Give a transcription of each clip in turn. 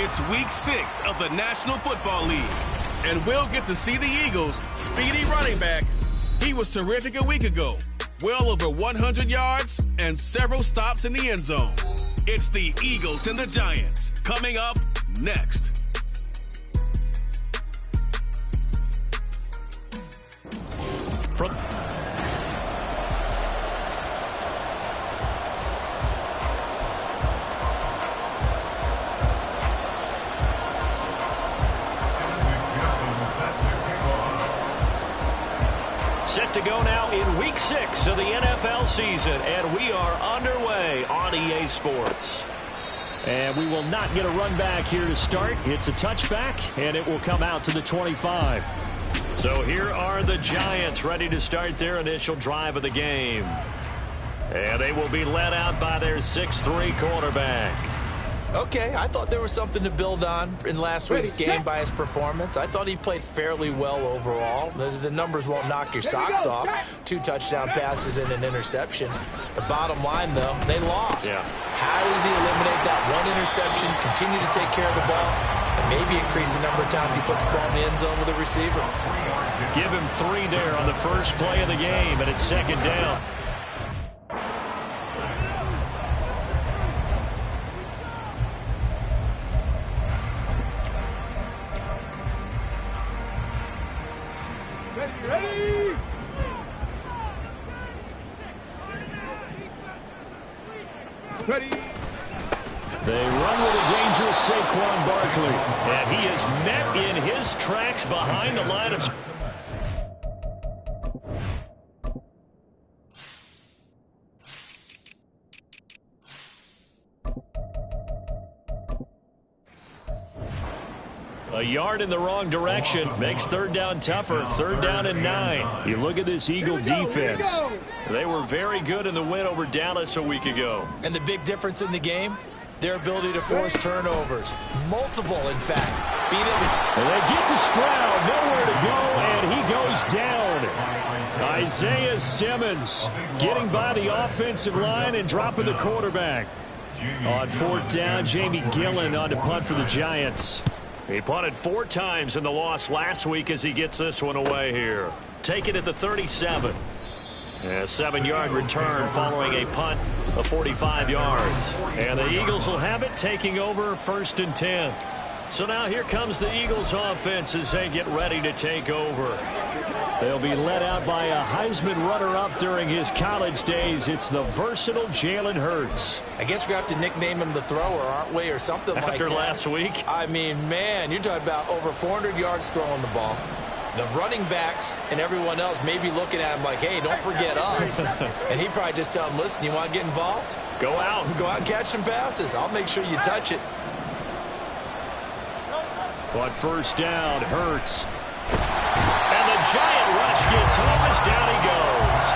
It's week 6 of the National Football League, and we'll get to see the Eagles' speedy running back. He was terrific a week ago, well over 100 yards and several stops in the end zone. It's the Eagles and the Giants coming up next. Set to go now in week 6 of the NFL season, and we are underway on EA Sports. And we will not get a run back here to start. It's a touchback, and it will come out to the 25. So here are the Giants ready to start their initial drive of the game. And they will be led out by their 6'3" quarterback. Okay, I thought there was something to build on in last week's game by his performance. I thought he played fairly well overall. The numbers won't knock your socks off. 2 touchdown passes and an interception. The bottom line, though, they lost. Yeah. How does he eliminate that one interception, continue to take care of the ball, and maybe increase the number of times he puts the ball in the end zone with a receiver? Give him 3 there on the first play of the game, and it's second down. Ready. They run with a dangerous Saquon Barkley, and he is met in his tracks behind the line of... A yard in the wrong direction makes third down tougher. Third down and 9. You look at this Eagle defense. They were very good in the win over Dallas a week ago. And the big difference in the game, their ability to force turnovers. Multiple, in fact. And they get to Stroud, nowhere to go, and he goes down. Isaiah Simmons getting by the offensive line and dropping the quarterback. On fourth down, Jamie Gillen on to punt for the Giants. He punted 4 times in the loss last week as he gets this one away here. Take it at the 37. A 7-yard return following a punt of 45 yards. And the Eagles will have it, taking over 1st and 10. So now here comes the Eagles offense as they get ready to take over. They'll be led out by a Heisman runner-up during his college days. It's the versatile Jalen Hurts. I guess we're going to have to nickname him the thrower, aren't we, or something like that. After last week? I mean, man, you're talking about over 400 yards throwing the ball. The running backs and everyone else may be looking at him like, hey, don't forget us. And he'd probably just tell him, listen, you want to get involved? Go out. Go out and catch some passes. I'll make sure you touch it. But first down, Hurts. And the giant rush gets home as down he goes.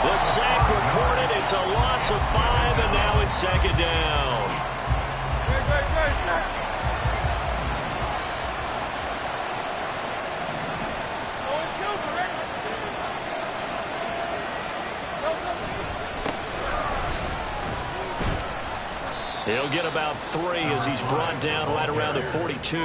The sack recorded. It's a loss of 5, and now it's second down. He'll get about 3 as he's brought down right around the 42.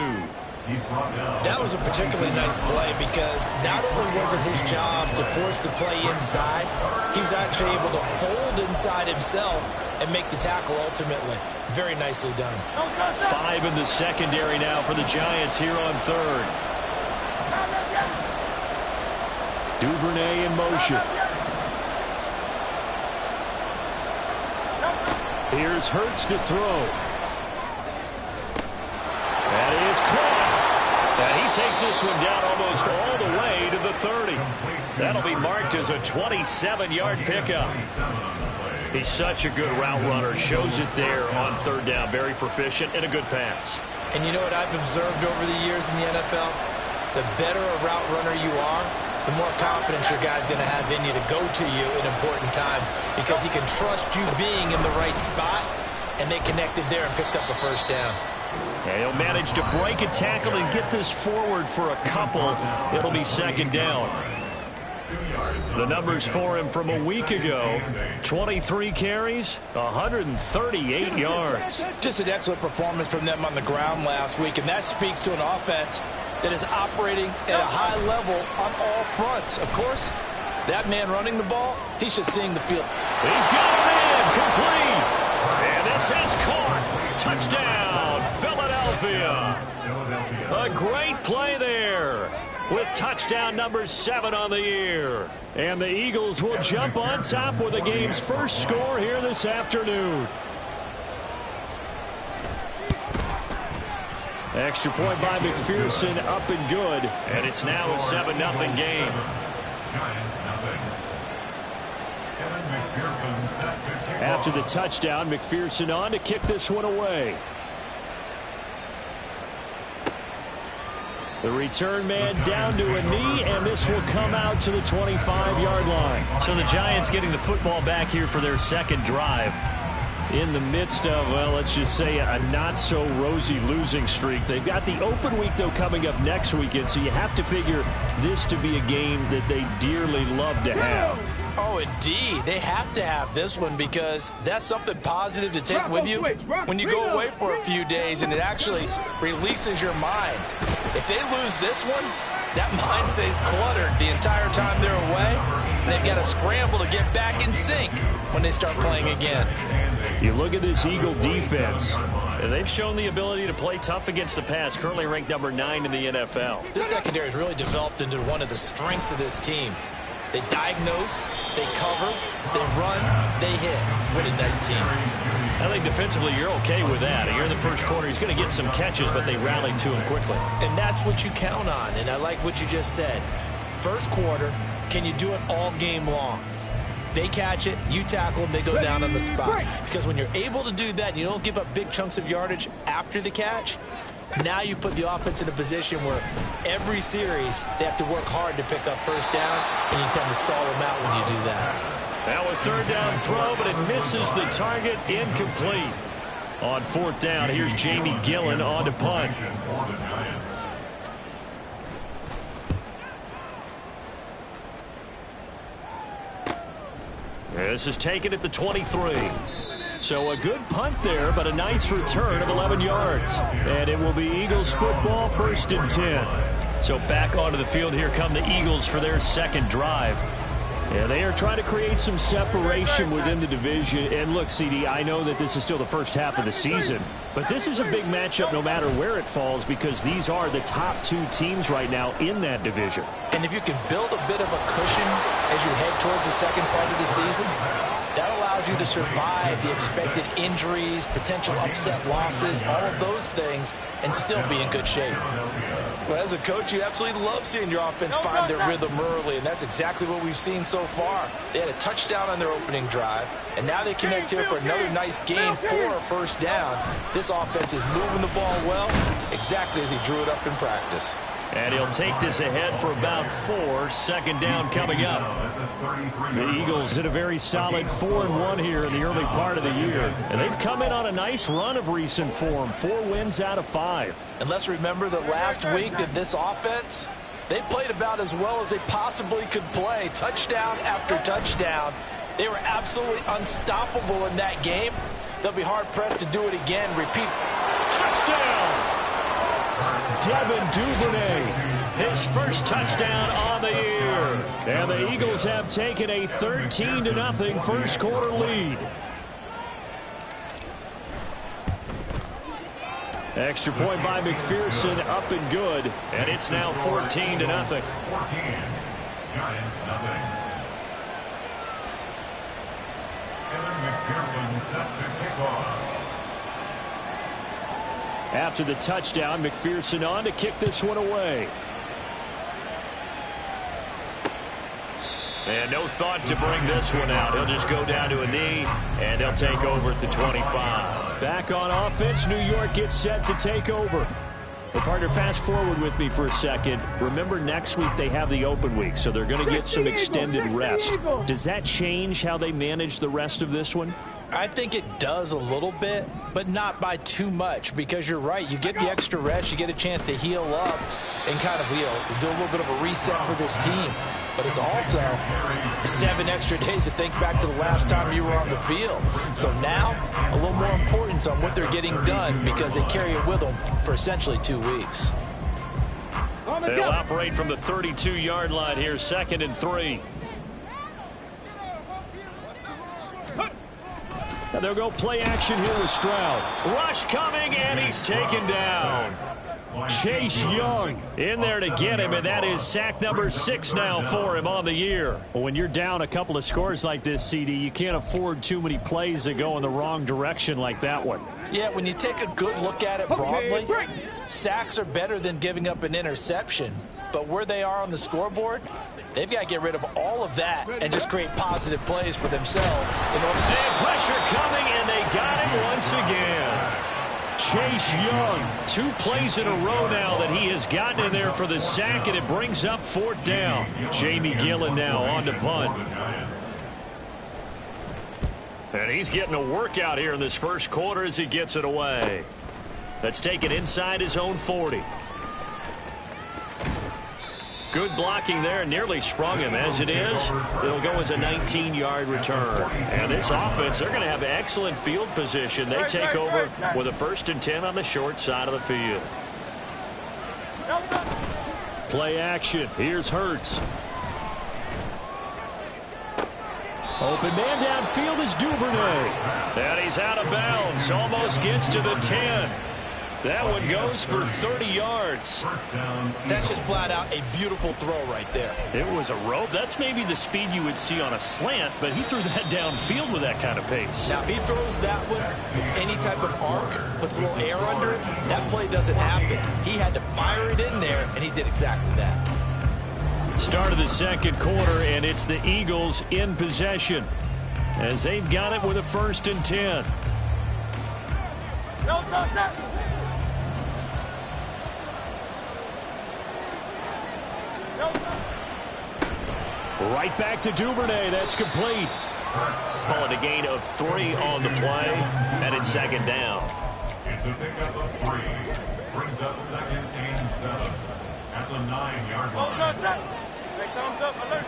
That was a particularly nice play because not only was it his job to force the play inside, he was actually able to fold inside himself and make the tackle ultimately. Very nicely done. 5 in the secondary now for the Giants here on third. Duvernay in motion. Here's Hurts to throw. That is caught. And he takes this one down almost all the way to the 30. That'll be marked as a 27-yard pickup. He's such a good route runner. Shows it there on third down. Very proficient and a good pass. And you know what I've observed over the years in the NFL? The better a route runner you are, the more confidence your guy's going to have in you to go to you in important times because he can trust you being in the right spot, and they connected there and picked up a first down. And he'll manage to break a tackle and get this forward for a couple. It'll be second down. The numbers for him from a week ago: 23 carries, 138 yards. Just an excellent performance from them on the ground last week, and that speaks to an offense that is operating at a high level on all fronts. Of course, that man running the ball, he's just seeing the field. He's got it in, complete. And this is caught. Touchdown, Philadelphia. A great play there, with touchdown number 7 on the year. And the Eagles will jump on top with the game's first score here this afternoon. Extra point by McPherson, up and good. And it's now a 7-0 game. After the touchdown, McPherson on to kick this one away. The return man down to a knee, and this will come out to the 25-yard line. So the Giants getting the football back here for their second drive. In the midst of, well, let's just say a not-so-rosy losing streak. They've got the open week, though, coming up next weekend, so you have to figure this to be a game that they dearly love to have. Oh, indeed. They have to have this one because that's something positive to take with you when you go away for a few days, and it actually releases your mind. If they lose this one, that mind stays cluttered the entire time they're away, and they've got to scramble to get back in sync when they start playing again. You look at this Eagle defense. They've shown the ability to play tough against the pass, currently ranked number 9 in the NFL. This secondary has really developed into one of the strengths of this team. They diagnose, they cover, they run, they hit. What a nice team. I think defensively you're okay with that. Here in the first quarter, he's going to get some catches, but they rallied to him quickly. And that's what you count on, and I like what you just said. First quarter, can you do it all game long? They catch it, you tackle them, they go down on the spot. Because when you're able to do that and you don't give up big chunks of yardage after the catch, now you put the offense in a position where every series they have to work hard to pick up first downs, and you tend to stall them out when you do that. Now a third down throw, but it misses the target, incomplete. On fourth down, here's Jamie Gillen on to punt. This is taken at the 23. So a good punt there, but a nice return of 11 yards. And it will be Eagles football, 1st and 10. So back onto the field, here come the Eagles for their second drive. Yeah, they are trying to create some separation within the division. And look, CD, I know that this is still the first half of the season, but this is a big matchup no matter where it falls, because these are the top 2 teams right now in that division. And if you can build a bit of a cushion as you head towards the second part of the season, that allows you to survive the expected injuries, potential upset losses, all of those things, and still be in good shape. Well, as a coach, you absolutely love seeing your offense find their rhythm early, and that's exactly what we've seen so far. They had a touchdown on their opening drive, and now they connect here for another nice gain for a first down. This offense is moving the ball well, exactly as he drew it up in practice. And he'll take this ahead for about 4. Second down coming up. The Eagles did a very solid 4-1 here in the early part of the year. And they've come in on a nice run of recent form. 4 wins out of 5. And let's remember that last week that this offense, they played about as well as they possibly could play. Touchdown after touchdown. They were absolutely unstoppable in that game. They'll be hard-pressed to do it again. Repeat. Touchdown! Devin Duvernay, his first touchdown on the year. And the Eagles have taken a 13-0 first quarter lead. Extra point by McPherson, up and good. And it's now 14-0. 14. Giants nothing. McPherson set to kick off. After the touchdown, McPherson on to kick this one away. And no thought to bring this one out. He'll just go down to a knee, and they'll take over at the 25. Back on offense, New York gets set to take over. Well, partner, fast forward with me for a second. Remember, next week they have the open week, so they're going to get some extended rest. Does that change how they manage the rest of this one? I think it does a little bit, but not by too much, because you're right. You get the extra rest, you get a chance to heal up and kind of, do a little bit of a reset for this team. but it's also 7 extra days to think back to the last time you were on the field. So now, a little more importance on what they're getting done because they carry it with them for essentially 2 weeks. They'll operate from the 32-yard line here, 2nd and 3. And they'll go play action here with Stroud. Rush coming, and he's taken down. Chase Young in there to get him, and that is sack number 6 now for him on the year. Well, when you're down a couple of scores like this, CD, you can't afford too many plays that go in the wrong direction like that one. Yeah, when you take a good look at it broadly, sacks are better than giving up an interception. But where they are on the scoreboard, they've got to get rid of all of that and just create positive plays for themselves. And pressure coming, and they got him once again. Chase Young, 2 plays in a row now that he has gotten in there for the sack, and it brings up 4th down. Jamie Gillen now on to punt. And he's getting a workout here in this first quarter as he gets it away. Let's take it inside his own 40. Good blocking there, nearly sprung him. As it is, it'll go as a 19-yard return. And this offense, they're going to have excellent field position. They take over with a 1st and 10 on the short side of the field. Play action. Here's Hurts. Open man downfield is Duvernay. And he's out of bounds. Almost gets to the 10. That one goes for 30 yards. That's just flat out a beautiful throw right there. It was a rope. That's maybe the speed you would see on a slant, but he threw that downfield with that kind of pace. Now, if he throws that one with any type of arc, puts a little air under it, that play doesn't happen. He had to fire it in there, and he did exactly that. Start of the second quarter, and it's the Eagles in possession as they've got it with a 1st and 10. Right back to Duvernay. That's complete. Call it a gain of 3 on the play, and it's 2nd down. It's a pickup of 3. Brings up 2nd and 7 at the 9-yard line. Thumbs up, alert.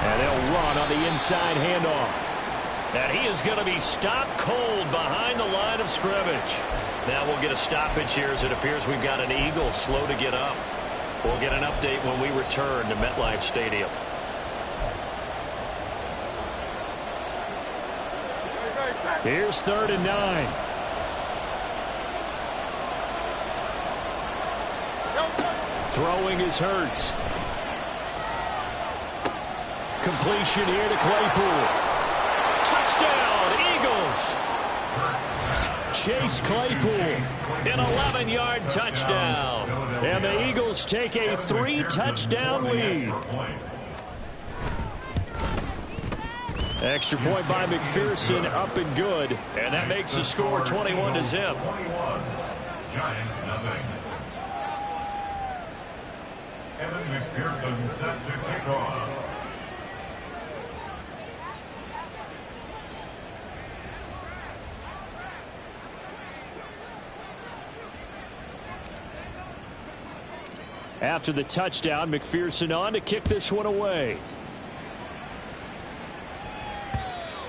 And they'll run on the inside handoff. And he is going to be stopped cold behind the line of scrimmage. Now we'll get a stoppage here as it appears we've got an Eagle slow to get up. We'll get an update when we return to MetLife Stadium. Here's 3rd and 9. Throwing is Hurts. Completion here to Claypool. Touchdown, Eagles. Chase Claypool, an 11-yard touchdown. And the Eagles take a 3-touchdown lead. Extra point by McPherson, up and good. And that makes the score 21-0. Giants nothing. Evan McPherson set to kick off. After the touchdown, McPherson on to kick this one away.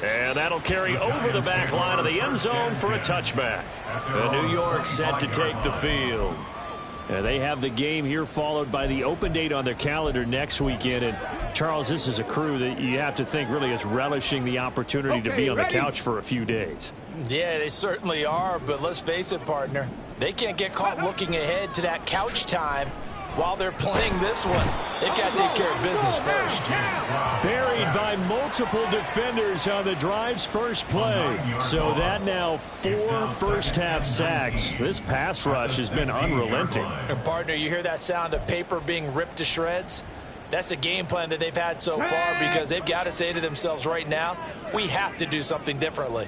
And that'll carry over the back line of the end zone for a touchback. The New York set to take the field. And they have the game here followed by the open date on their calendar next weekend. And Charles, this is a crew that you have to think really is relishing the opportunity to be on the couch for a few days. Yeah, they certainly are. But let's face it, partner, they can't get caught looking ahead to that couch time while they're playing this one. They've got to take care of business first. Buried by multiple defenders on the drive's first play. So that now 4 first-half sacks. This pass rush has been unrelenting. And partner, you hear that sound of paper being ripped to shreds? That's the game plan that they've had so far because they've got to say to themselves right now, we have to do something differently.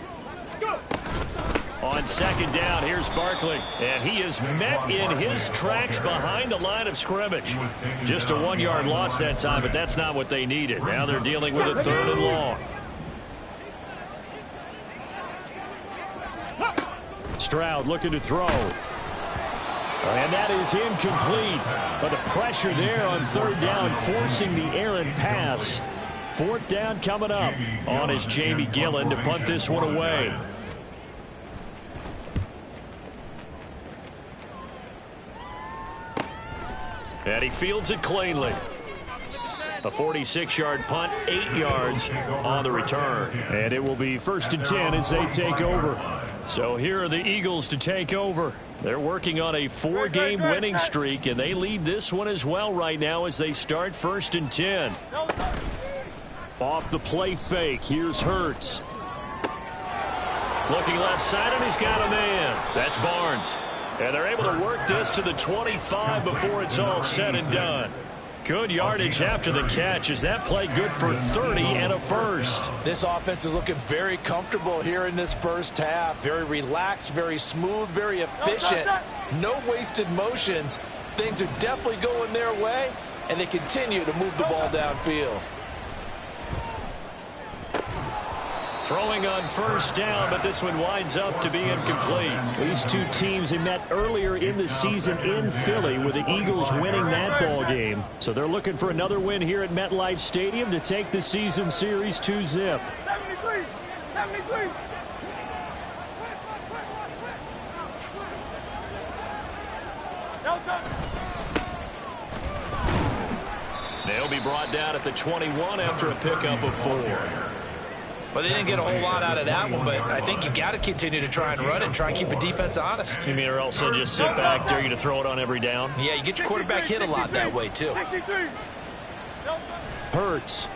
On 2nd down, here's Barkley. And he is met in his tracks behind the line of scrimmage. Just a 1-yard loss that time, but that's not what they needed. Now they're dealing with a 3rd and long. Stroud looking to throw. And that is incomplete. But the pressure there on third down, forcing the errant pass. Fourth down coming up on is Jamie Gillen to punt this one away. And he fields it cleanly. A 46-yard punt, 8 yards on the return. And it will be 1st and 10 as they take over. So here are the Eagles to take over. They're working on a 4-game winning streak, and they lead this one as well right now as they start 1st and 10. Off the play fake, here's Hurts. Looking left side, and he's got a man. That's Barnes. And they're able to work this to the 25 before it's all said and done. Good yardage after the catch. Is that play good for 30 and a first? This offense is looking very comfortable here in this first half. Very relaxed, very smooth, very efficient. No wasted motions. Things are definitely going their way, and they continue to move the ball downfield. Throwing on first down, but this one winds up to be incomplete. These two teams, they met earlier in the season in Philly with the Eagles winning that ball game. So they're looking for another win here at MetLife Stadium to take the season series 2-zip. 73. They'll be brought down at the 21 after a pickup of 4. Well, they didn't get a whole lot out of that one, but I think you've got to continue to try and run and try and keep the defense honest. You mean or else they'll just sit back, dare you to throw it on every down? Yeah, you get your quarterback hit a lot that way, too. Hurts.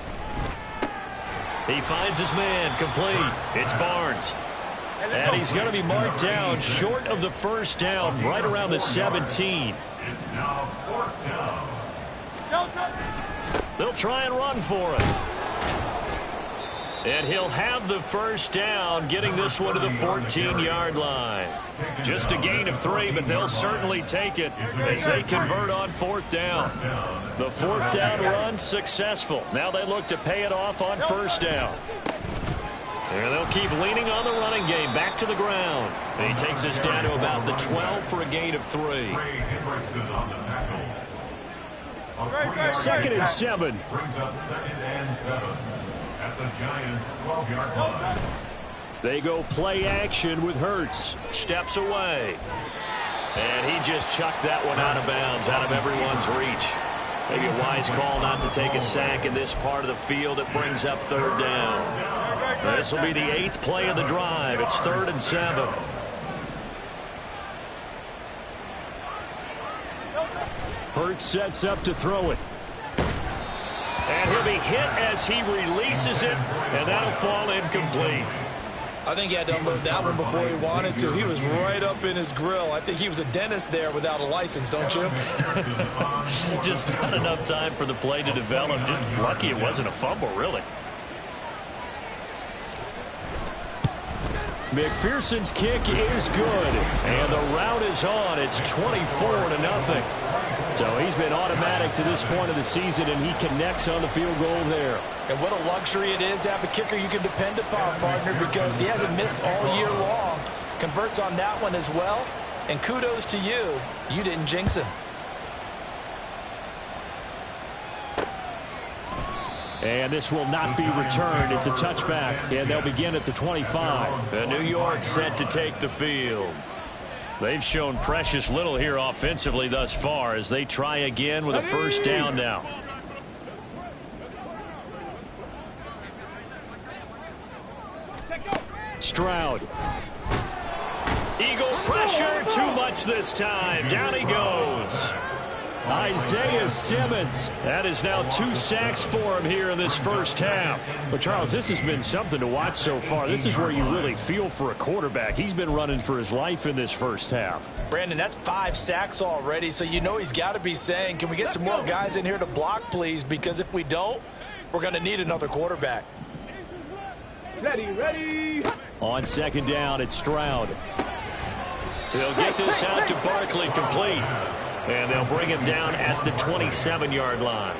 He finds his man, complete. It's Barnes. And he's going to be marked down short of the first down, right around the 17. It's now 4th down. They'll try and run for it. And he'll have the first down, getting this one to the 14-yard line. Just a gain of 3, but they'll certainly take it as they convert on 4th down. The 4th down run successful. Now they look to pay it off on first down. And they'll keep leaning on the running game back to the ground. And he takes us down to about the 12 for a gain of 3. 2nd and 7. Brings up 2nd and 7. At the Giants' 12-yard line. They go play action with Hurts. Steps away. And he just chucked that one out of bounds, out of everyone's reach. Maybe a wise call not to take a sack in this part of the field. It brings up 3rd down. This will be the 8th play of the drive. It's 3rd and 7. Hurts sets up to throw it. And he'll be hit as he releases it, and that'll fall incomplete. I think he had to unload that one before he wanted to. He was right up in his grill. I think he was a dentist there without a license, don't you? Just not enough time for the play to develop. Just lucky it wasn't a fumble, really. McPherson's kick is good, and the route is on. It's 24-0. So he's been automatic to this point of the season, and he connects on the field goal there. And what a luxury it is to have a kicker you can depend upon, partner, because he hasn't missed all year long. Converts on that one as well, and kudos to you. You didn't jinx him. And this will not be returned. It's a touchback, and they'll begin at the 25. The New York set to take the field. They've shown precious little here offensively thus far as they try again with a first down now. Stroud. Eagle pressure, too much this time. Down he goes. Isaiah Simmons. That is now 2 sacks for him here in this first half. But, Charles, this has been something to watch so far. This is where you really feel for a quarterback. He's been running for his life in this first half. Brandon, that's 5 sacks already, so you know he's got to be saying, can we get some more guys in here to block, please? Because if we don't, we're going to need another quarterback. Ready. On second down, it's Stroud. They'll get this out to Barkley, complete. And they'll bring him down at the 27-yard line.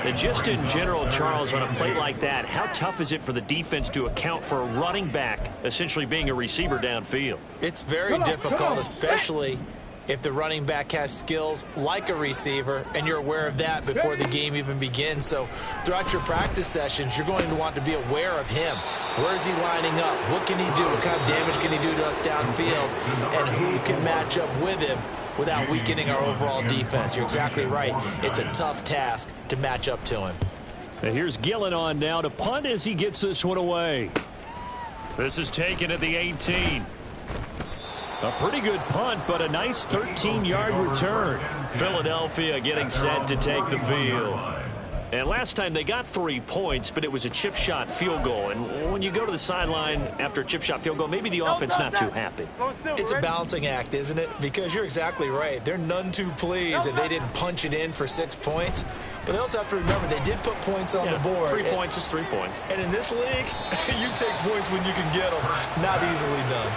And just in general, Charles, on a play like that, how tough is it for the defense to account for a running back essentially being a receiver downfield? It's very difficult, especially if the running back has skills like a receiver, and you're aware of that before the game even begins. So throughout your practice sessions, you're going to want to be aware of him. Where is he lining up? What can he do? What kind of damage can he do to us downfield? And who can match up with him without weakening our overall defense? You're exactly right. It's a tough task to match up to him. And here's Gillen on now to punt as he gets this one away. This is taken at the 18. A pretty good punt, but a nice 13-yard return. Philadelphia getting set to take the field. And last time they got 3 points, but it was a chip shot field goal. And when you go to the sideline after a chip shot field goal, maybe the offense not too happy. It's a balancing act, isn't it? Because you're exactly right. They're none too pleased that they didn't punch it in for 6 points. But they also have to remember they did put points on the board. 3 points is 3 points. And in this league, you take points when you can get them. Not easily done.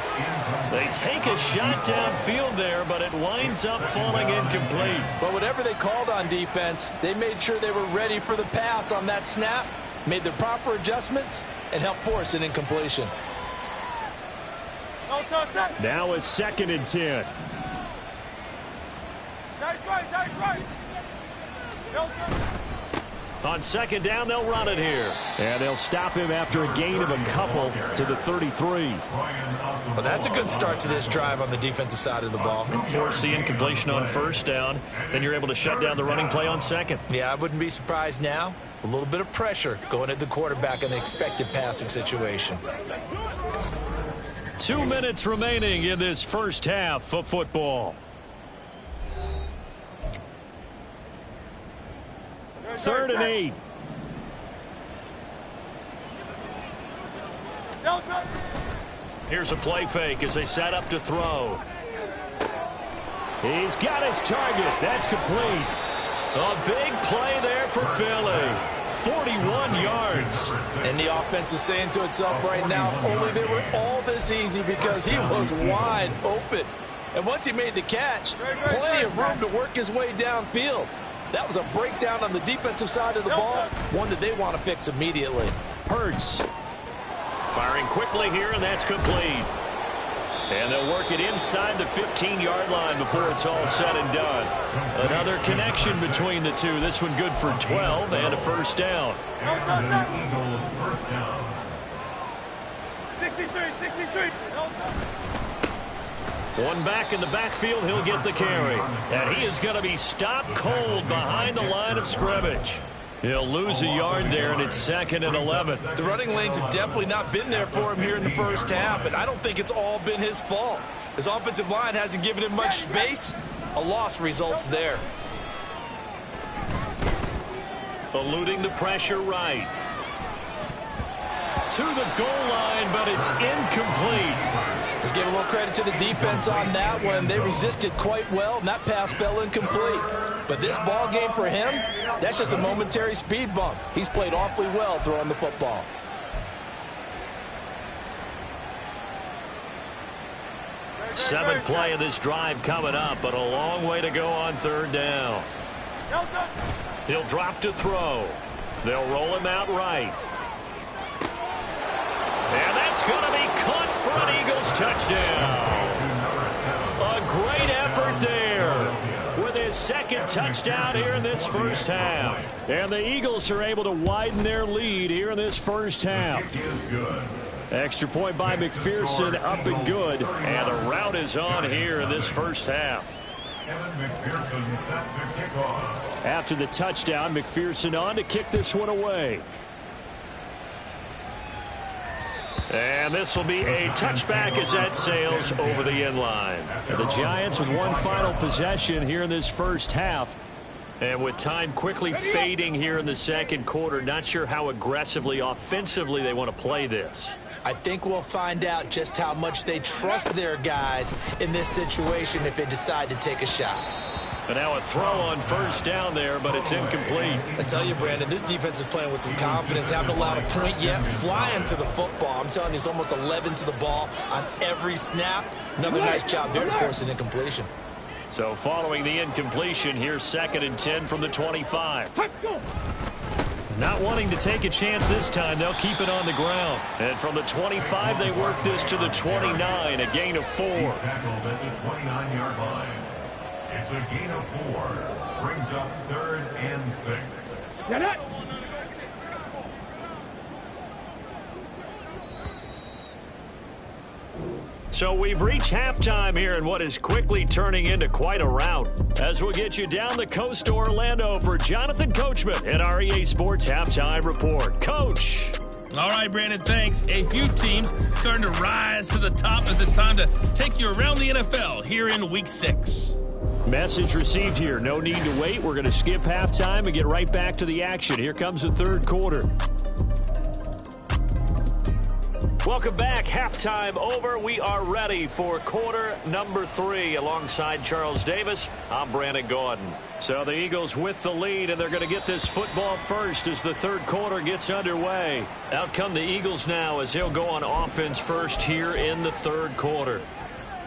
They take a shot downfield there, but it winds up falling incomplete. But whatever they called on defense, they made sure they were ready for the pass on that snap, made the proper adjustments, and helped force an incompletion. Now a 2nd and 10. That's right. On 2nd down, they'll run it here. And they'll stop him after a gain of a couple to the 33. Well, that's a good start to this drive on the defensive side of the ball. Force the incompletion on 1st down. Then you're able to shut down the running play on 2nd. Yeah, I wouldn't be surprised now. A little bit of pressure going at the quarterback in an expected passing situation. 2 minutes remaining in this first half of football. 3rd and 8. Here's a play fake as they set up to throw. He's got his target. That's complete. A big play there for Philly. 41 yards. And the offense is saying to itself right now, only they were all this easy because he was wide open. And once he made the catch, plenty of room to work his way downfield. That was a breakdown on the defensive side of the ball, one that they want to fix immediately. Hurts. Firing quickly here, and that's complete. And they'll work it inside the 15-yard line before it's all said and done. Another connection between the two. This one good for 12 and a 1st down. 63. One back in the backfield, he'll get the carry. And he is going to be stopped cold behind the line of scrimmage. He'll lose a yard there, and it's 2nd and 11. The running lanes have definitely not been there for him here in the first half, and I don't think it's all been his fault. His offensive line hasn't given him much space. A loss results there. Eluding the pressure right. To the goal line, but it's incomplete. Let's give a little credit to the defense on that one. They resisted quite well, and that pass fell incomplete. But this ball game for him, that's just a momentary speed bump. He's played awfully well throwing the football. Seventh play of this drive coming up, but a long way to go on 3rd down. He'll drop to throw. They'll roll him out right. And that's going to be caught for an Eagles touchdown. A great effort there with his 2nd touchdown here in this first half. And the Eagles are able to widen their lead here in this first half. Extra point by McPherson, up and good. And the route is on here in this first half. After the touchdown, McPherson on to kick this one away. And this will be a touchback as that sails over the end line. And the Giants with one final possession here in this first half. And with time quickly fading here in the 2nd quarter, not sure how aggressively, offensively they want to play this. I think we'll find out just how much they trust their guys in this situation if they decide to take a shot. And now a throw on 1st down there, but it's incomplete. I tell you, Brandon, this defense is playing with some confidence. Haven't allowed a point yet. Flying to the football. I'm telling you, it's almost 11 to the ball on every snap. Another nice job there to force an incompletion. So following the incompletion, here's 2nd and 10 from the 25. Not wanting to take a chance this time, they'll keep it on the ground. And from the 25, they work this to the 29, a gain of 4. He's tackled at the 29-yard line. It's a gain of 4. Brings up 3rd and 6. Get it. So we've reached halftime here in what is quickly turning into quite a rout. As we'll get you down the coast to Orlando for Jonathan Coachman at our EA Sports Halftime Report. Coach. All right, Brandon, thanks. A few teams starting to rise to the top as it's time to take you around the NFL here in Week 6. Message received here. No need to wait. We're going to skip halftime and get right back to the action. Here comes the third quarter. Welcome back. Halftime over. We are ready for quarter number 3. Alongside Charles Davis, I'm Brandon Gordon. So the Eagles with the lead, and they're going to get this football first as the third quarter gets underway. Out come the Eagles now as they'll go on offense first here in the third quarter.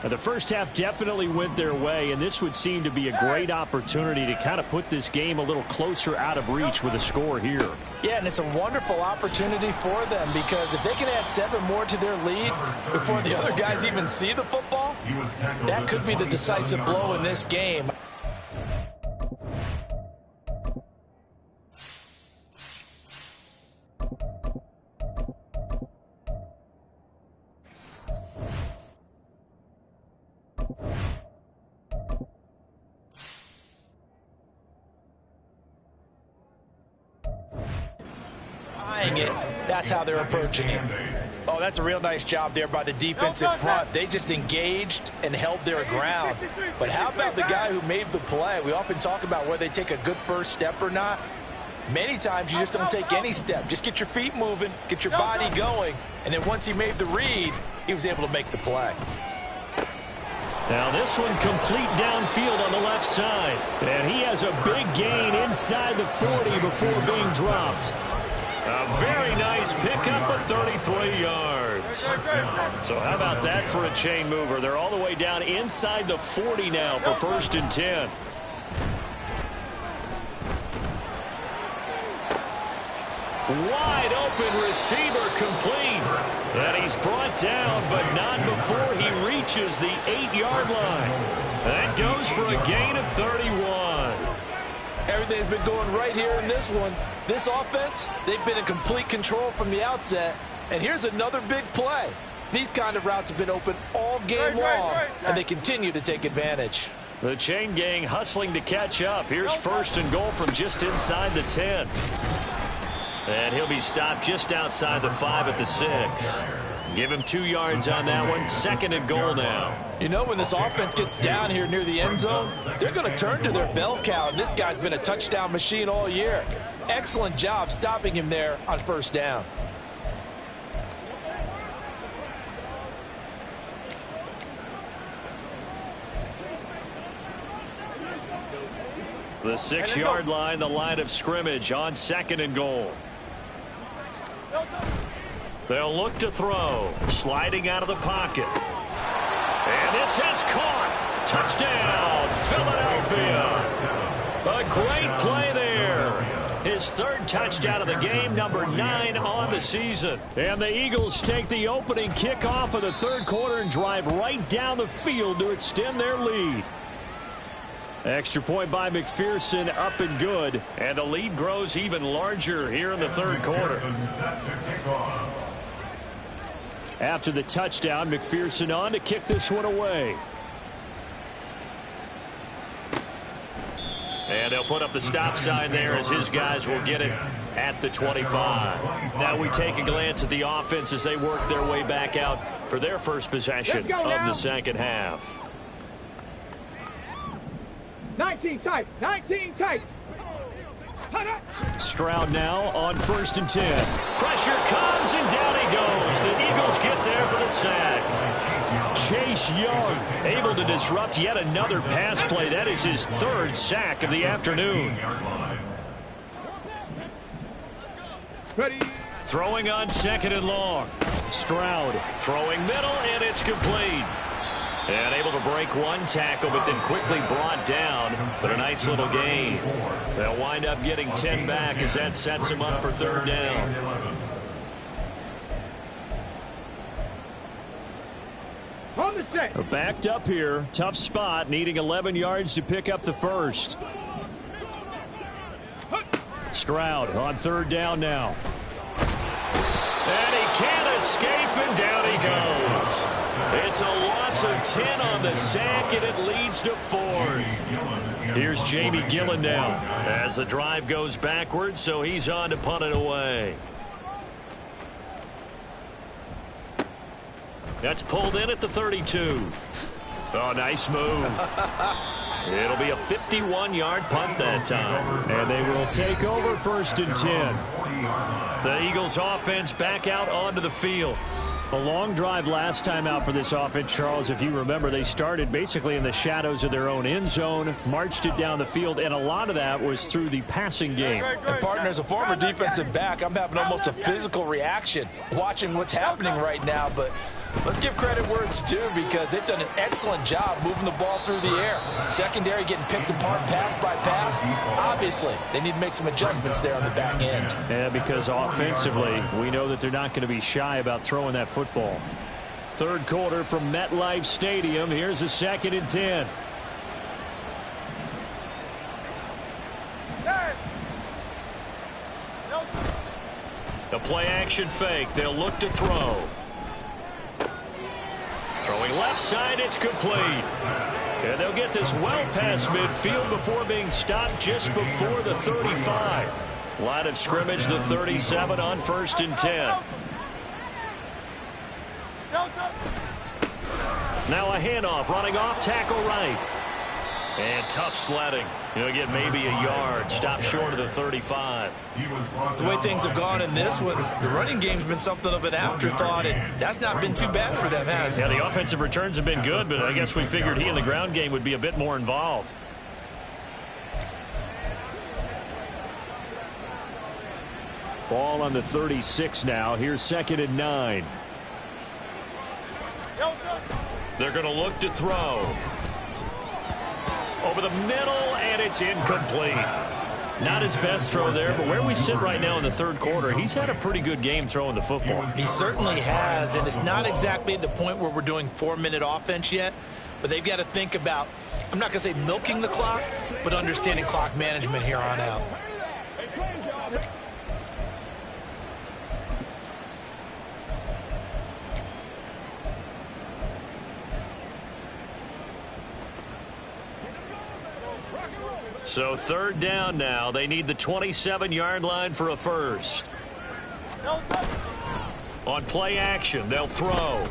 Now, the first half definitely went their way, and this would seem to be a great opportunity to kind of put this game a little closer out of reach with a score here. Yeah, and it's a wonderful opportunity for them because if they can add 7 more to their lead before the other guys even see the football, that could be the decisive blow in this game. That's how they're approaching it. Oh, that's a real nice job there by the defensive front. They just engaged and held their ground. But how about the guy who made the play? We often talk about whether they take a good first step or not. Many times you just don't take any step. Just get your feet moving, get your body going, and then once he made the read, he was able to make the play. Now this one complete downfield on the left side. And he has a big gain inside the 40 before being dropped. A very nice pickup of 33 yards. So how about that for a chain mover? They're all the way down inside the 40 now for 1st and 10. Wide open receiver complete. And he's brought down, but not before he reaches the 8-yard line. That goes for a gain of 31. Everything's been going right here in this one. This offense, they've been in complete control from the outset. And here's another big play. These kind of routes have been open all game long, and they continue to take advantage. The chain gang hustling to catch up. Here's 1st and goal from just inside the 10. And he'll be stopped just outside the 5 at the 6. Give him 2 yards on that one. 2nd and goal now. You know, when this offense gets down here near the end zone, they're going to turn to their bell cow, and this guy's been a touchdown machine all year. Excellent job stopping him there on 1st down. The 6-yard line, the line of scrimmage on 2nd and goal. They'll look to throw. Sliding out of the pocket. And this has caught. Touchdown, Philadelphia. A great play there. His 3rd touchdown of the game, number 9 on the season. And the Eagles take the opening kickoff of the 3rd quarter and drive right down the field to extend their lead. Extra point by McPherson, up and good. And the lead grows even larger here in the 3rd quarter. After the touchdown, McPherson on to kick this one away. And they'll put up the stop sign there as his guys will get it at the 25. Now we take a glance at the offense as they work their way back out for their first possession of the 2nd half. 19 tight. 19 tight. Stroud now on 1st and 10. Pressure comes and down he goes. The Eagles get there for the sack. Chase Young able to disrupt yet another pass play. That is his 3rd sack of the afternoon. Ready. Throwing on 2nd and long. Stroud throwing middle, and it's complete. And able to break one tackle, but then quickly brought down. But a nice little gain. They'll wind up getting 10 back as that sets him up for 3rd down. On the set. Backed up here. Tough spot. Needing 11 yards to pick up the first. Stroud on third down now. And he can't escape, and down he goes. It's a loss of 10 on the sack, and it leads to 4th. Here's Jamie Gillen now as the drive goes backwards, so he's on to punt it away. That's pulled in at the 32. Oh, nice move. It'll be a 51-yard punt that time. And they will take over 1st and 10. The Eagles offense back out onto the field. A long drive last time out for this offense, Charles. If you remember, they started basically in the shadows of their own end zone, marched it down the field, and a lot of that was through the passing game. And partner, as a former defensive back, I'm having almost a physical reaction watching what's happening right now, but let's give credit where it's due because they've done an excellent job moving the ball through the air. Secondary getting picked apart pass by pass. Obviously, they need to make some adjustments there on the back end. Yeah, because offensively, we know that they're not going to be shy about throwing that football. Third quarter from MetLife Stadium. Here's a 2nd and 10. The play action fake. They'll look to throw. Throwing left side, it's complete. And they'll get this well past midfield before being stopped just before the 35. Line of scrimmage, the 37 on 1st and 10. Now a handoff, running off, tackle right. And tough sledding. He'll get maybe a yard. Stop short of the 35. The way things have gone in this one, the running game's been something of an afterthought, and that's not been too bad for them, has it? Yeah, the offensive returns have been good, but I guess we figured he in the ground game would be a bit more involved. Ball on the 36 now. Here's 2nd and 9. They're going to look to throw. Over the middle, and it's incomplete. Not his best throw there, but where we sit right now in the third quarter, he's had a pretty good game throwing the football. He certainly has, and it's not exactly at the point where we're doing 4-minute offense yet, but they've got to think about, I'm not going to say milking the clock, but understanding clock management here on out. So 3rd down now. They need the 27-yard line for a first. On play action, they'll throw.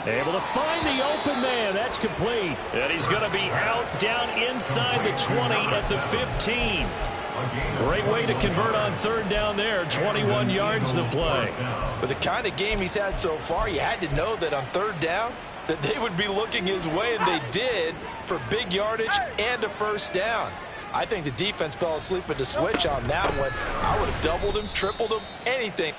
Able to find the open man. That's complete. And he's going to be out down inside the 20 at the 15. Great way to convert on 3rd down there. 21 yards to play. With the kind of game he's had so far, you had to know that on 3rd down, that they would be looking his way, and they did, for big yardage and a first down. I think the defense fell asleep at the switch on that one. I would have doubled him, tripled him, anything.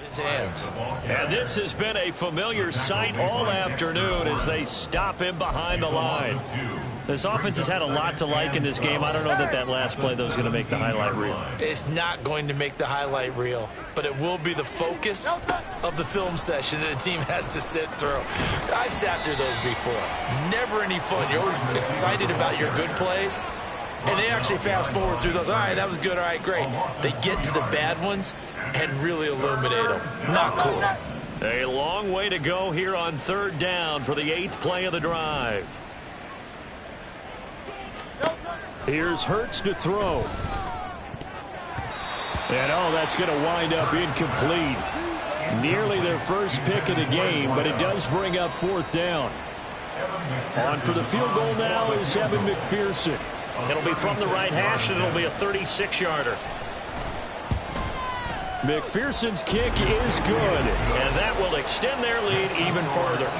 His hands. And this has been a familiar sight all afternoon as they stop him behind the line. This offense has had a lot to like in this game. I don't know that last play, though, is going to make the highlight reel. It's not going to make the highlight reel, but it will be the focus of the film session that the team has to sit through. I've sat through those before. Never any fun. You're always excited about your good plays, and they actually fast forward through those. All right, that was good. All right, great. They get to the bad ones and really illuminate them. Not cool. A long way to go here on 3rd down for the 8th play of the drive. Here's Hurts to throw. And, that's going to wind up incomplete. Nearly their first pick of the game, but it does bring up 4th down. On for the field goal now is Evan McPherson. It'll be from the right hash, and it'll be a 36-yarder. McPherson's kick is good. And that will extend their lead even further.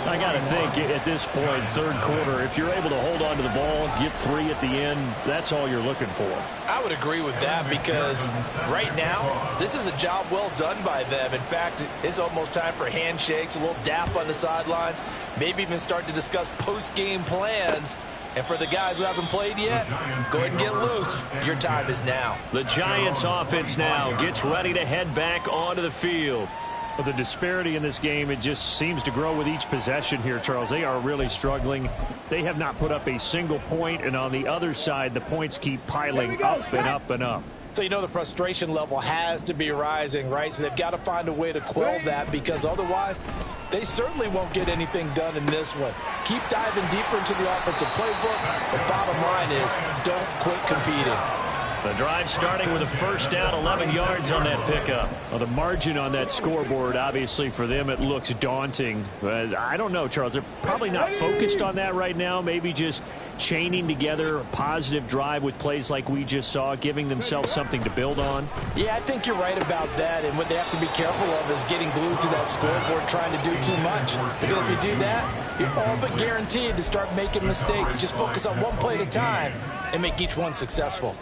I got to think at this point, third quarter, if you're able to hold on to the ball, get 3 at the end, that's all you're looking for. I would agree with that because right now, this is a job well done by them. In fact, it's almost time for handshakes, a little dap on the sidelines, maybe even start to discuss post-game plans. And for the guys who haven't played yet, go ahead and get loose. Your time is now. The Giants offense now gets ready to head back onto the field. But the disparity in this game, it just seems to grow with each possession here, Charles. They are really struggling. They have not put up a single point, and on the other side, the points keep piling up and up and up. So you know the frustration level has to be rising, right? So they've got to find a way to quell that because otherwise they certainly won't get anything done in this one. Keep diving deeper into the offensive playbook. The bottom line is don't quit competing. The drive starting with a first down, 11 yards on that pickup. Well, the margin on that scoreboard, obviously for them, it looks daunting. But I don't know, Charles. They're probably not focused on that right now. Maybe just chaining together a positive drive with plays like we just saw, giving themselves something to build on. Yeah, I think you're right about that. And what they have to be careful of is getting glued to that scoreboard trying to do too much. Because if you do that, you're all but guaranteed to start making mistakes. Just focus on one play at a time and make each one successful.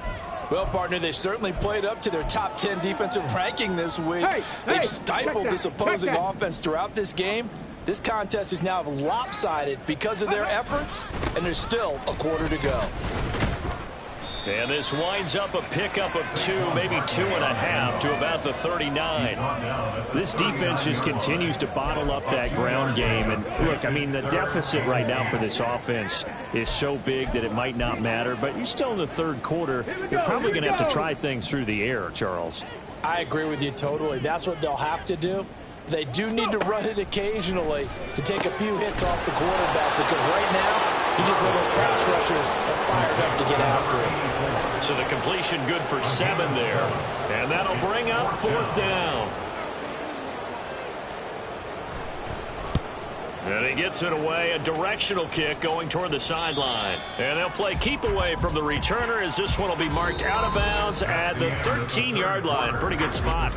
Well, partner, they certainly played up to their top 10 defensive ranking this week. They've stifled this opposing offense throughout this game. This contest is now lopsided because of their efforts, and there's still a quarter to go. And this winds up a pickup of 2, maybe 2.5 to about the 39. This defense just continues to bottle up that ground game. And look, I mean, the deficit right now for this offense is so big that it might not matter. But you're still in the third quarter. You're probably going to have to try things through the air, Charles. I agree with you totally. That's what they'll have to do. They do need to run it occasionally to take a few hits off the quarterback because right now, he just let those pass rushers are fired up to get after him. So the completion good for 7 there. And that'll bring up 4th down. And he gets it away, a directional kick going toward the sideline. And they'll play keep away from the returner as this one will be marked out of bounds at the 13-yard line. Pretty good spot.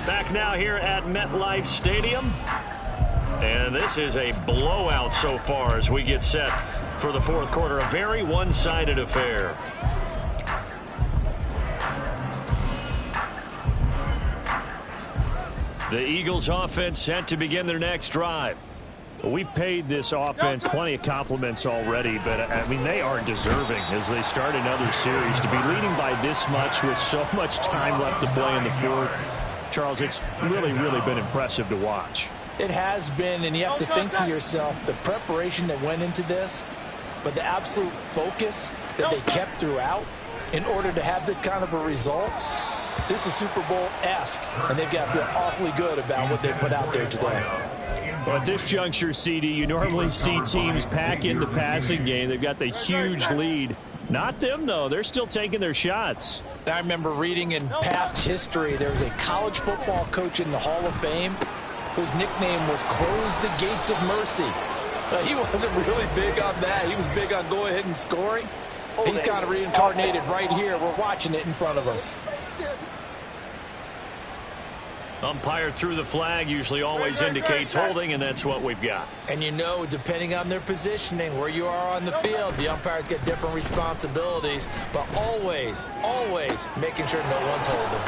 Back now here at MetLife Stadium. And this is a blowout so far as we get set for the fourth quarter. A very one-sided affair. The Eagles offense set to begin their next drive. We've paid this offense plenty of compliments already, but, I mean, they are deserving as they start another series. To be leading by this much with so much time left to play in the fourth, Charles, it's really, really been impressive to watch. It has been, and you have to think to yourself, the preparation that went into this, but the absolute focus that they kept throughout in order to have this kind of a result. This is Super Bowl-esque, and they've got to feel awfully good about what they put out there today. Well, at this juncture, CD, you normally see teams pack in the passing game. They've got the huge lead. Not them, though. They're still taking their shots. I remember reading in past history, there was a college football coach in the Hall of Fame whose nickname was Close the Gates of Mercy. He wasn't really big on that. He was big on go ahead and scoring. He's kind of reincarnated right here. We're watching it in front of us. Umpire threw the flag, usually always indicates holding, and that's what we've got. And you know, depending on their positioning, where you are on the field, the umpires get different responsibilities, but always, always making sure no one's holding.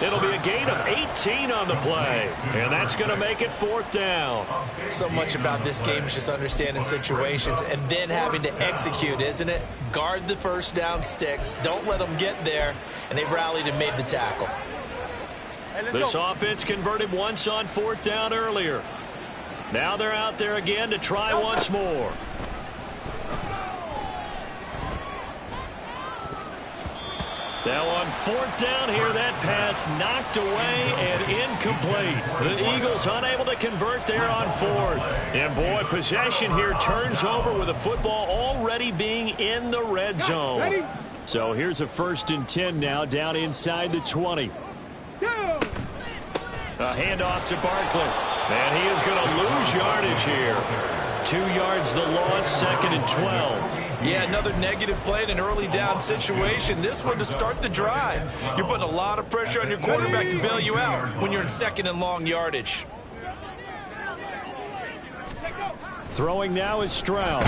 It'll be a gain of 18 on the play, and that's going to make it 4th down. So much about this game is just understanding situations and then having to execute, isn't it? Guard the first down sticks. Don't let them get there, and they rallied and made the tackle. This offense converted once on 4th down earlier. Now they're out there again to try once more. Now on 4th down here, that pass knocked away and incomplete. The Eagles unable to convert there on 4th. And boy, possession here turns over with the football already being in the red zone. So here's a 1st and 10 now down inside the 20. A handoff to Barkley. And he is going to lose yardage here. 2 yards the loss, 2nd and 12. Yeah, another negative play in an early down situation. This one to start the drive. You're putting a lot of pressure on your quarterback to bail you out when you're in 2nd and long yardage. Throwing now is Stroud.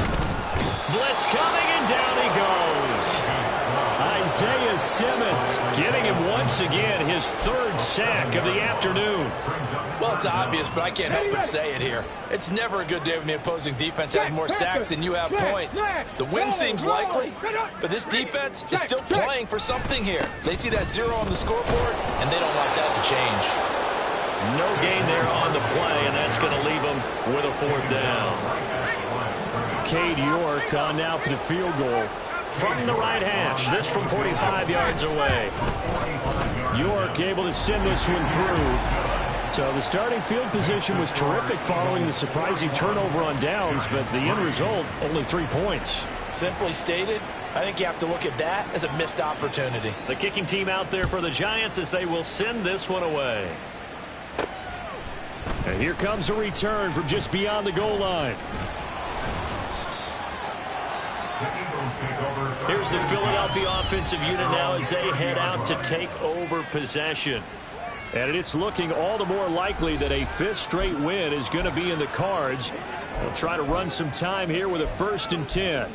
Blitz coming, and down he goes. Isaiah Simmons getting him once again his third sack of the afternoon. Well, it's obvious, but I can't help but say it here. It's never a good day when the opposing defense has more sacks than you have points. The win seems likely, but this defense is still playing for something here. They see that 0 on the scoreboard, and they don't want that to change. No gain there on the play, and that's going to leave them with a 4th down. Cade York on now for the field goal. From the right hash, this from 45 yards away. York able to send this one through. So the starting field position was terrific following the surprising turnover on downs, but the end result, only 3 points. Simply stated, I think you have to look at that as a missed opportunity. The kicking team out there for the Giants as they will send this one away. And here comes a return from just beyond the goal line. Here's the Philadelphia offensive unit now as they head out to take over possession. And it's looking all the more likely that a 5th straight win is going to be in the cards. They'll try to run some time here with a 1st and 10.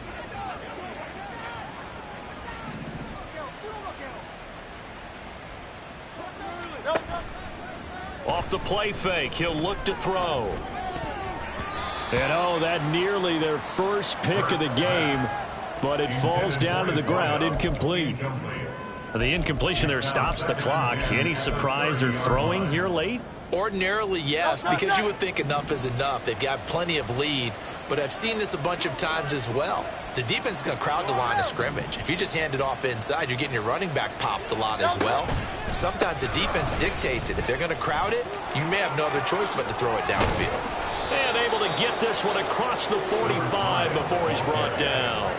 Off the play fake, he'll look to throw. And oh, that nearly their first pick of the game, but it falls down to the ground incomplete. The incompletion there stops the clock. Any surprise they're throwing here late? Ordinarily, yes, because you would think enough is enough. They've got plenty of lead, but I've seen this a bunch of times as well. The defense is going to crowd the line of scrimmage. If you just hand it off inside, you're getting your running back popped a lot as well. Sometimes the defense dictates it. If they're going to crowd it, you may have no other choice but to throw it downfield. And able to get this one across the 45 before he's brought down.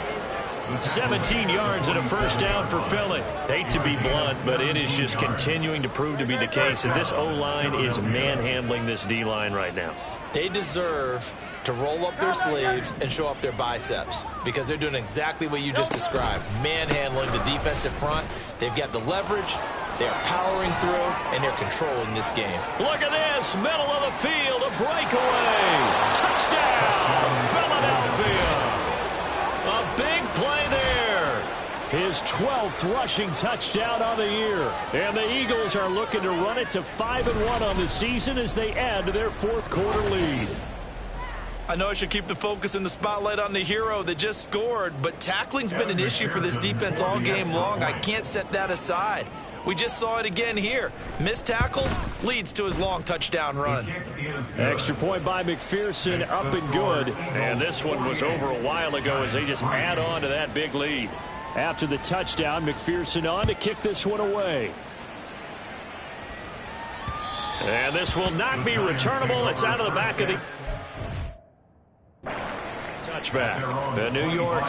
17 yards and a 1st down for Philly. Hate to be blunt, but it is just continuing to prove to be the case that this O-line is manhandling this D-line right now. They deserve to roll up their sleeves and show up their biceps because they're doing exactly what you just described, manhandling the defensive front. They've got the leverage, they're powering through, and they're controlling this game. Look at this, middle of the field, a breakaway. Touchdown, Philadelphia. A big play there. His 12th rushing touchdown on the year. And the Eagles are looking to run it to 5-1 on the season as they add to their 4th quarter lead. I know I should keep the focus and the spotlight on the hero that just scored, but tackling's been an issue for this defense all game long. I can't set that aside. We just saw it again here. Missed tackles leads to his long touchdown run. Extra point by McPherson, up and good. And this one was over a while ago as they just add on to that big lead. After the touchdown, McPherson on to kick this one away. And this will not be returnable. It's out of the back of the touchback. The New York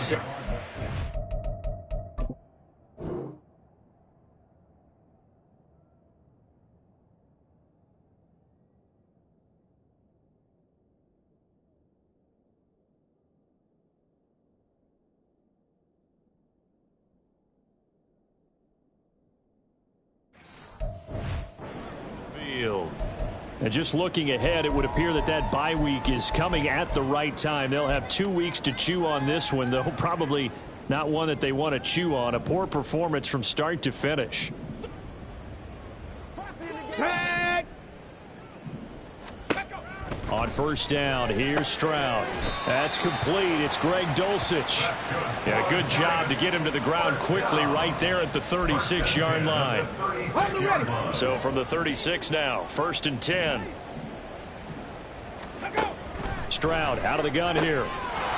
And just looking ahead, it would appear that that bye week is coming at the right time. They'll have 2 weeks to chew on this one, though probably not one that they want to chew on. A poor performance from start to finish. On 1st down, here's Stroud. That's complete. It's Greg Dulcich. Yeah, good job to get him to the ground quickly right there at the 36-yard line. So from the 36 now, 1st and 10. Stroud out of the gun here.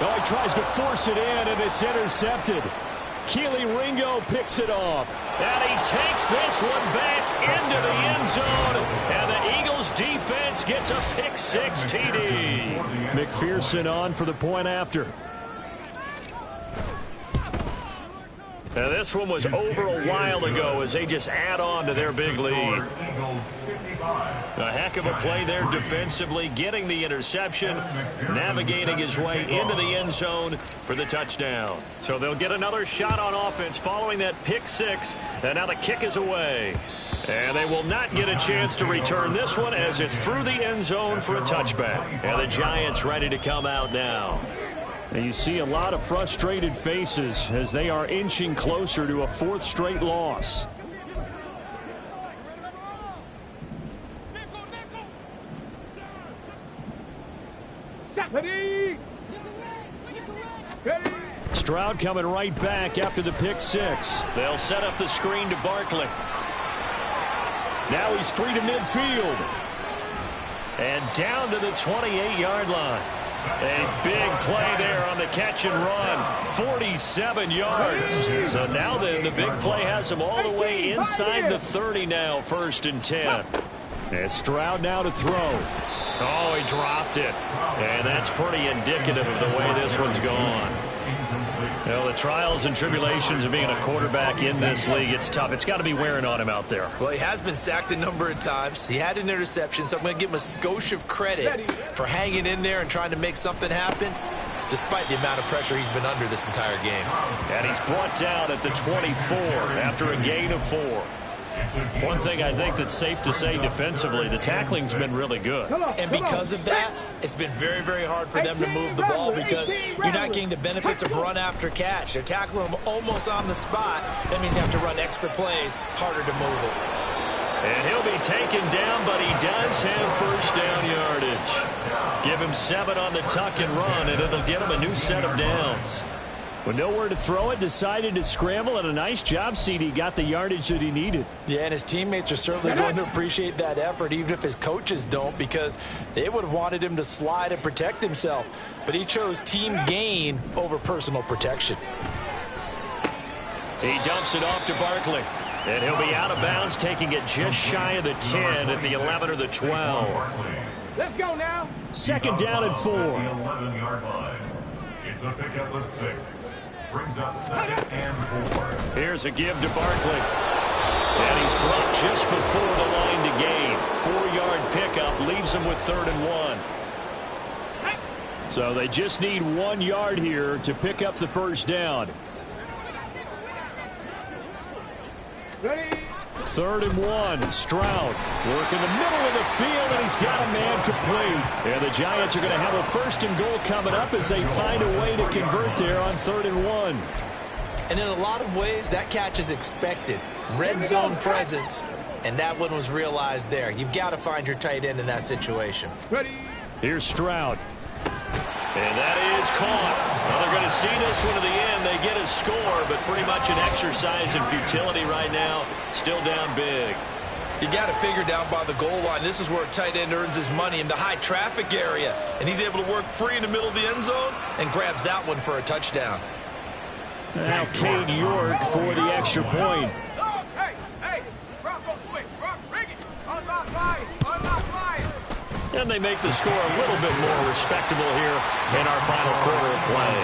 Oh, he tries to force it in, and it's intercepted. Keely Ringo picks it off. And he takes this one back into the end zone. And the Eagles defense gets a pick-6 TD. McPherson on for the point after. Now this one was over a while ago as they just add on to their big lead. A heck of a play there defensively, getting the interception, navigating his way into the end zone for the touchdown. So they'll get another shot on offense following that pick-6, and now the kick is away. And they will not get a chance to return this one as it's through the end zone for a touchback. And the Giants ready to come out now. And you see a lot of frustrated faces as they are inching closer to a 4th straight loss. Stroud coming right back after the pick 6. They'll set up the screen to Barkley. Now he's free to midfield. And down to the 28-yard line. A big play there on the catch and run. 47 yards. So now then, the big play has him all the way inside the 30 now, 1st and 10. And Stroud now to throw. Oh, he dropped it. And that's pretty indicative of the way this one's gone. Well, the trials and tribulations of being a quarterback in this league, it's tough. It's got to be wearing on him out there. Well, he has been sacked a number of times. He had an interception, so I'm going to give him a skosh of credit for hanging in there and trying to make something happen, despite the amount of pressure he's been under this entire game. And he's brought down at the 24 after a gain of 4. One thing I think that's safe to say defensively, the tackling's been really good. And because of that, it's been very, very hard for them to move the ball because you're not getting the benefits of run after catch. They're tackling them almost on the spot. That means you have to run extra plays, harder to move it. And he'll be taken down, but he does have 1st down yardage. Give him 7 on the tuck and run, and it'll get him a new set of downs. With nowhere to throw it, decided to scramble, and a nice job, CD. Got the yardage that he needed. Yeah, and his teammates are certainly going to appreciate that effort, even if his coaches don't, because they would have wanted him to slide and protect himself. But he chose team gain over personal protection. He dumps it off to Barkley. And he'll be out of bounds, taking it just shy of the 10 at the 11 or the 12. Let's go now. 2nd down and 4. 11-yard line. It's a pickup of 6. Brings up 2nd and 4. Here's a give to Barkley. And he's dropped just before the line to gain. 4-yard pickup leaves him with 3rd and 1. So they just need 1 yard here to pick up the 1st down. Ready. 3rd and 1. Stroud work in the middle of the field, and he's got a man complete. And the Giants are going to have a 1st and goal coming up as they find a way to convert there on 3rd and 1. And in a lot of ways, that catch is expected. Red zone presence, and that one was realized there. You've got to find your tight end in that situation. Ready. Here's Stroud. And that is caught. Well, they're going to see this one to the end. They get a score, but pretty much an exercise in futility right now. Still down big. You got to figure down by the goal line. This is where a tight end earns his money, in the high traffic area. And he's able to work free in the middle of the end zone and grabs that one for a touchdown. Now Cade York for the extra point. Hey, Bronco switch, bring it. Unlock line. And they make the score a little bit more respectable here in our final quarter of play.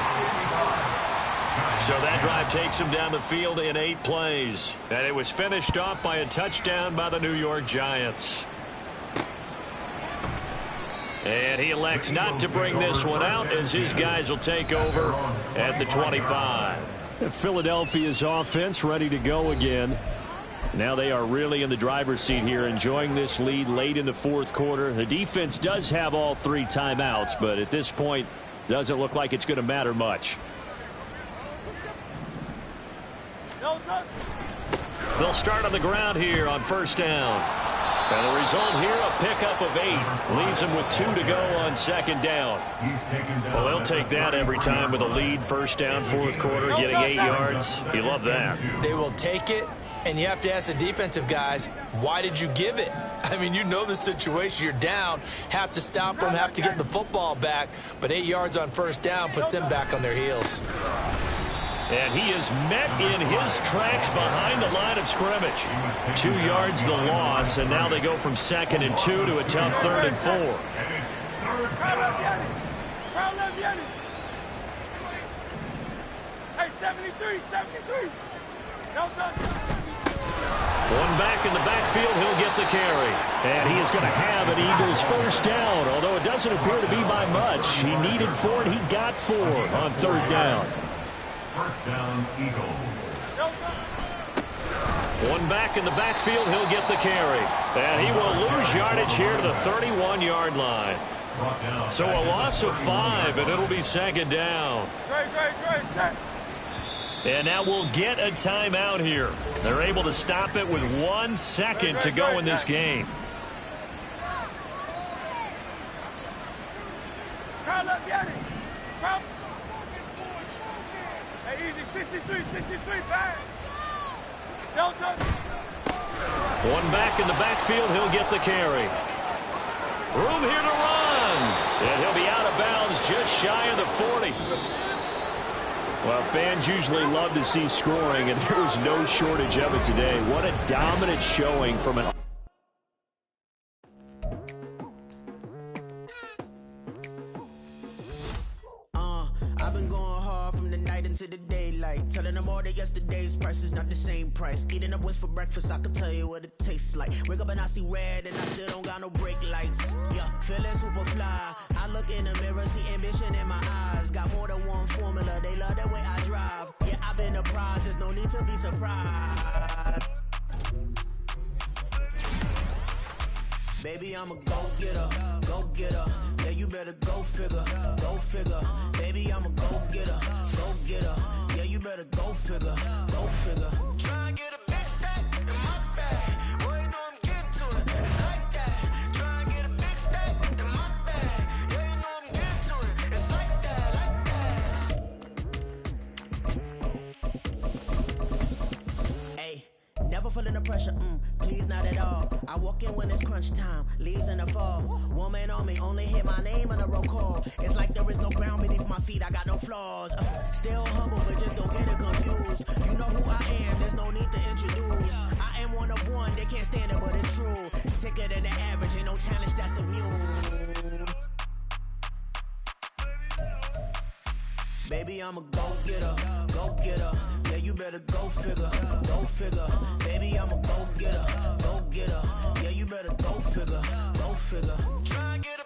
So that drive takes him down the field in 8 plays. And it was finished off by a touchdown by the New York Giants. And he elects not to bring this one out as his guys will take over at the 25. Philadelphia's offense ready to go again. Now they are really in the driver's seat here, enjoying this lead late in the 4th quarter. The defense does have all 3 timeouts, but at this point, doesn't look like it's going to matter much. They'll start on the ground here on 1st down. And the result here, a pickup of 8. Leaves them with 2 to go on 2nd down. Well, they'll take that every time with a lead. 1st down, 4th quarter, getting 8 yards. You love that. They will take it. And you have to ask the defensive guys, why did you give it? I mean, you know the situation. You're down, have to stop them, have to get the football back. But 8 yards on 1st down puts them back on their heels. And he is met in his tracks behind the line of scrimmage. 2 yards the loss, and now they go from 2nd and 2 to a tough 3rd and 4. Hey, 73. One back in the backfield, he'll get the carry. And he is going to have an Eagles 1st down, although it doesn't appear to be by much. He needed 4, and he got 4 on 3rd down. 1st down, Eagles. One back in the backfield, he'll get the carry. And he will lose yardage here to the 31-yard line. So a loss of 5, and it'll be second down. Great. And now we'll get a timeout here. They're able to stop it with 1 second to go in this game. Hey, easy, 63, bang. Don't touch. One back in the backfield, he'll get the carry. Room here to run. And he'll be out of bounds just shy of the 40. Well, fans usually love to see scoring, and there was no shortage of it today. What a dominant showing from an... I've been going hard from the night into the daylight, telling them all that yesterday's price is not the same price. Eating up what's for breakfast, I can tell you what it tastes like. Wake up and I see red and I still don't got no brake lights. Yeah, feeling super fly. I look in the mirror, see ambition in my eyes. Got more than one formula, they love the way I drive. Yeah, I've been a prize, there's no need to be surprised. Baby, I'm a go-getter, go-getter. Yeah, you better go figure, go figure. Baby, I'm a go-getter, go-getter. Yeah, you better go figure, go figure. Try and get a big stack in my bag. Boy, you know I'm getting to it, it's like that. Try and get a big stack in my bag. Yeah, you know I'm getting to it, it's like that, Hey, never feeling the pressure, please not at all. I walk in when it's crunch time, leaves in the fall. Woman on me, only hit my name on a roll call. It's like there is no ground beneath my feet, I got no flaws. Still humble, but just don't get it confused. You know who I am, there's no need to introduce. I am one of one, they can't stand it, but it's true. Sicker than the average, ain't no challenge that's immune. Baby, I'm a go-getter, go-getter. Yeah, you better go figure, go figure. Baby, I'm a go-getter, go-getter. Yeah, you better go figure, go figure. Try and get